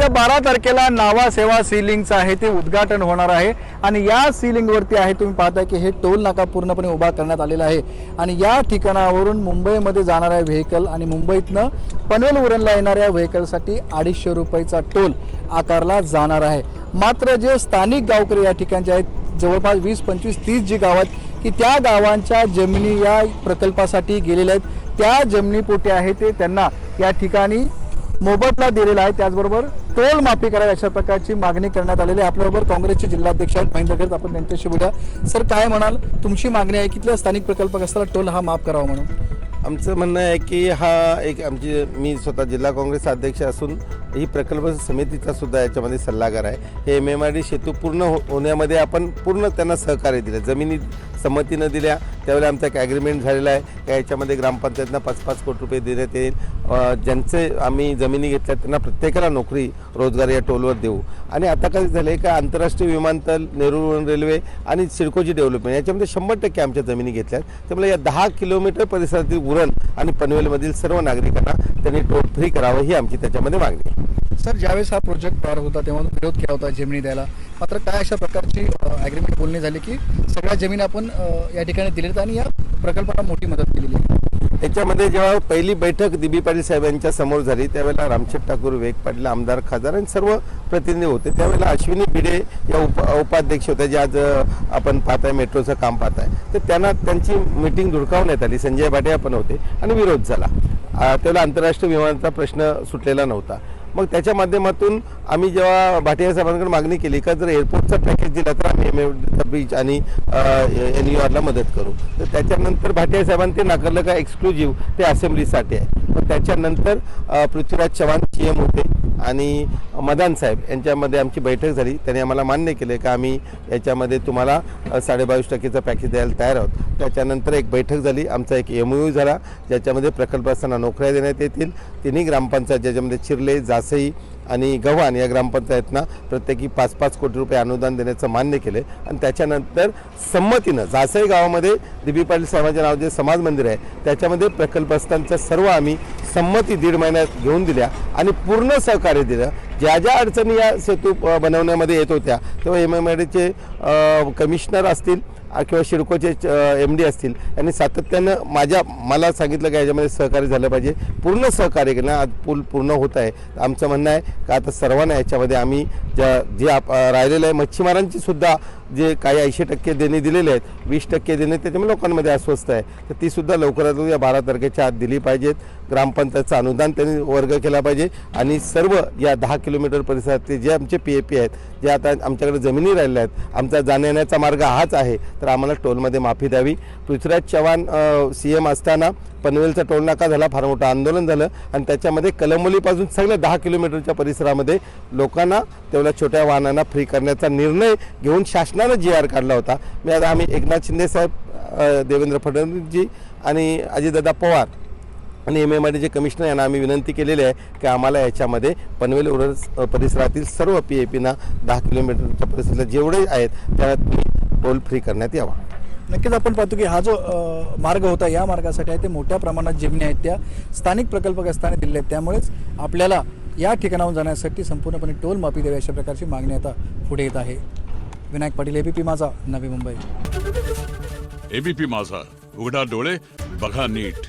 येत्या 12 तारखेला नावा सेवा सीलिंगचं आहे ते उद्घाटन होणार आहे आणि या सीलिंगवरती आहे तुम्ही पाहताय की हे टोल नाका पूर्णपणे उभा करण्यात आलेला आहे आणि या ठिकाणावरून मुंबईमध्ये जाणाऱ्या व्हेकल आणि मुंबईतनं पनवेल उरणला येणाऱ्या व्हेकलसाठी 250 रुपयाचा टोल आकारला जाणार आहे। मात्र जे स्थानिक गावकरी या ठिकाणचे आहेत जवळपास 20, 25, 30 जी गावात की त्या गावांच्या जमिनी या प्रकल्पासाठी गेलेल्या आहेत त्या जमिनीपोटी आहे ते त्यांना या ठिकाणी मोबदला दिलेला आहे। त्याचबरोबर टोल माफी करावी अशा प्रकारची मागणी करण्यात आलेली आहे। आपल्याबरोबर काँग्रेसचे जिल्हाध्यक्ष आहेत महेंद्र गर्ग, आपण त्यांच्याशी बोलूया। सर, काय म्हणाल, तुमची मागणी आहे की स्थानिक प्रकल्प असताना टोल हा माफ करावा म्हणून? आमचं म्हणणं आहे की हा एक मी स्वतः जिल्हा काँग्रेस अध्यक्ष असून ही प्रकल्प समितीचा सुद्धा याच्यामध्ये सल्लागार आहे। हे MMRD सेतू पूर्ण होण्यामध्ये आपण पूर्ण त्यांना सहकार्य दिलं। जमिनी संमतीनं दिल्या त्यावेळेला आमचा एक ॲग्रीमेंट झालेला आहे की याच्यामध्ये ग्रामपंचायतना 5-5 कोटी रुपये देण्यात येईल। ज्यांचे आम्ही जमिनी घेतल्या त्यांना प्रत्येकाला नोकरी रोजगार या टोलवर देऊ। आणि आता काय झालं आहे का आंतरराष्ट्रीय विमानतळ, नेहरू रेल्वे आणि सिडकोची डेव्हलपमेंट याच्यामध्ये 100% आमच्या जमिनी घेतल्यात। त्यामुळे या 10 किलोमीटर परिसरातील उरण आणि पनवेलमधील सर्व नागरिकांना त्यांनी टोल फ्री करावं ही आमची त्याच्यामध्ये मागणी आहे। सर, ज्यावेळेस हा प्रोजेक्ट तयार होता तेव्हा विरोध केला होता जमिनी द्यायला, मात्र काय अशा प्रकारची ॲग्रीमेंट बोलणी झाली की सगळ्या जमीन आपण या ठिकाणी दिलेत आणि या प्रकल्पाला मोठी मदत केलेली आहे? त्याच्यामध्ये जेव्हा पहिली बैठक DB पाटील साहेबांच्या समोर झाली त्यावेळेला रामशेठ ठाकूर, विवेक पाटील, आमदार, खासदार आणि सर्व प्रतिनिधी होते। त्यावेळेला अश्विनी भिडे या उपाध्यक्ष होत्या जे आज आपण पाहताय मेट्रोचं काम पाहताय, तर त्यांना त्यांची मीटिंग धुडकावण्यात आली। संजय भाटिया पण होते आणि विरोध झाला। त्यावेळेला आंतरराष्ट्रीय विमानाचा प्रश्न सुटलेला नव्हता। मग त्याच्या माध्यमातून आम्ही जेव्हा भाटिया साहेबांकडे मागणी केली का जर एअरपोर्टचा पॅकेज दिला तर आम्ही MMRD बीच आणि NURला मदत करू, तर त्याच्यानंतर भाटिया साहेबांनी ते नाकारलं का एक्सक्लुझिव्ह ते असेंब्लीसाठी आहे। मग त्याच्यानंतर पृथ्वीराज चव्हाण CM होते आणि मदान साहेब यांच्यामध्ये आमची बैठक झाली। त्यांनी आम्हाला मान्य केले का आम्ही याच्यामध्ये तुम्हाला 22.5% पॅकेज द्यायला तयार आहोत। त्याच्यानंतर एक बैठक झाली, आमचा एक MOU झाला ज्याच्यामध्ये प्रकल्प असताना नोकऱ्या देण्यात येतील। तिन्ही ग्रामपंचायत ज्याच्यामध्ये चिर्ले, जासई आणि गव्हाण या ग्रामपंचायतना प्रत्येकी 5-5 कोटी रुपये अनुदान देण्याचं मान्य केले। आणि त्याच्यानंतर संमतीनं जासई गावामध्ये DB पाटील साहेबांच्या नावाचे जे समाज मंदिर आहे त्याच्यामध्ये प्रकल्पस्थांच्या सर्व आम्ही संमती 1.5 महिन्यात घेऊन दिल्या आणि पूर्ण सहकार्य दिलं। ज्या ज्या अडचणी या सेतू बनवण्यामध्ये येत होत्या तेव्हा MMRDचे कमिशनर असतील किंवा सिडकोचे MD असतील यांनी सातत्यानं मला सांगितलं की याच्यामध्ये सहकार्य झालं पाहिजे, पूर्ण सहकार्य केलं। आज पूल पूर्ण होत आहे। आमचं म्हणणं आहे का आता सर्वांना याच्यामध्ये आम्ही जे राहिलेलं आहे मच्छीमारांची सुद्धा जे काही 80% देणे दिलेले आहेत, 20% देणे त्याच्यामुळे लोकांमध्ये अस्वस्थ आहे, तर ती सुद्धा लवकरात लवकर या 12 तारखेच्या आत दिली पाहिजेत। ग्रामपंचायतचं अनुदान त्यांनी वर्ग केला पाहिजे आणि सर्व या 10 किलोमीटर परिसरातले जे आमचे PAP आहेत, जे आता आमच्याकडे जमिनी राहिल्या आहेत, आमचा जाण्याचा मार्ग हाच आहे, तर आम्हाला टोलमध्ये माफी द्यावी। पृथ्वीराज चव्हाण CM असताना पनवेलचा टोल नाका झाला, फार मोठं आंदोलन झालं आणि त्याच्यामध्ये कलंबोलीपासून सगळ्या 10 किलोमीटरच्या परिसरामध्ये लोकांना तेवढ्या छोट्या वाहनांना फ्री करण्याचा निर्णय घेऊन शासनानं GR काढला होता। मी आता आम्ही एकनाथ शिंदे साहेब, देवेंद्र फडणवीसजी आणि अजितदादा पवार आणि MMRDचे कमिशनर यांना आम्ही विनंती केलेली आहे की आम्हाला याच्यामध्ये पनवेल उरण परिसरातील सर्व PAPना 10 किलोमीटरच्या परिसरात जेवढे आहेत त्यात टोल फ्री करण्यात यावा। नक्कीच आपण पाहतो की हा जो मार्ग होता या मार्गासाठी आहे ते मोठ्या प्रमाणात जमिनी आहेत त्या स्थानिक प्रकल्पग्रस्तांनी दिलेल्या आहेत, त्यामुळेच आपल्याला या ठिकाणाहून जाण्यासाठी संपूर्णपणे टोल माफी द्यावी अशा प्रकारची मागणी आता पुढे येत आहे। विनायक पाटील, ABP माझा, नवी मुंबई। ABP माझा, उघडा डोळे बघा नीट।